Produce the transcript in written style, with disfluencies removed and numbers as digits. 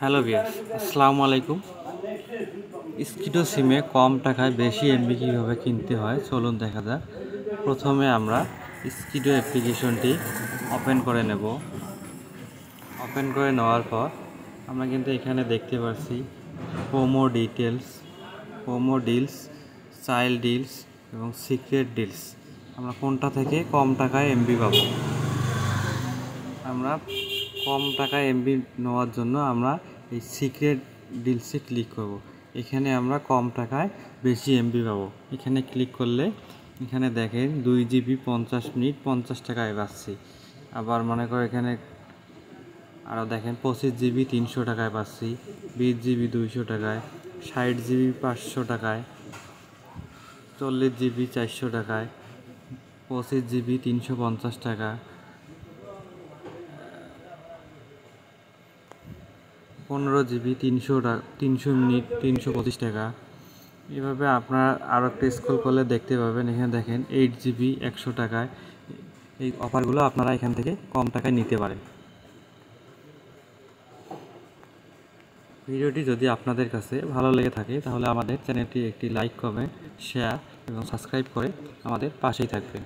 Hello viewers, আসসালামু আলাইকুম। স্কিডো সিমে কম টাকায় বেশি এমবি কীভাবে কিনতে হয় চলুন দেখা যাক। প্রথমে আমরা স্কিডো অ্যাপ্লিকেশনটি ওপেন করে নেব। ওপেন করে নেওয়ার পর আমরা কিন্তু এখানে দেখতে পাচ্ছি প্রোমো ডিলস, চাইল্ড ডিলস এবং সিক্রেট ডিলস। আমরা কোনটা থেকে কম টাকায় এমবি পাবো। আমরা কম টাকায় এমবি নেওয়ার জন্য আমরা এই সিক্রেট ডিলসে ক্লিক করব। এখানে আমরা কম টাকায় বেশি এমবি পাবো। এখানে ক্লিক করলে এখানে দেখেন 2 জিবি 50 মিনিট 50 টাকায় পাচ্ছি। আবার মনে করো এখানে আরও দেখেন 25 জিবি 300 টাকায় পাচ্ছি, 20 জিবি 200 টাকায়, 60 জিবি 500 টাকায়, 40 জিবি 400 টাকায়, 25 জিবি 350 টাকা, 15 জিবি 300 মিনিট 325 টাকা। এভাবে আপনারা আরও একটা স্ক্রল করলে দেখতে পাবেন, এখানে দেখেন 8 জিবি 100 টাকায়। এই অফারগুলো আপনারা এখান থেকে কম টাকায় নিতে পারেন। ভিডিওটি যদি আপনাদের কাছে ভালো লেগে থাকে তাহলে আমাদের চ্যানেলটি একটি লাইক, কমেন্ট, শেয়ার এবং সাবস্ক্রাইব করে আমাদের পাশেই থাকবেন।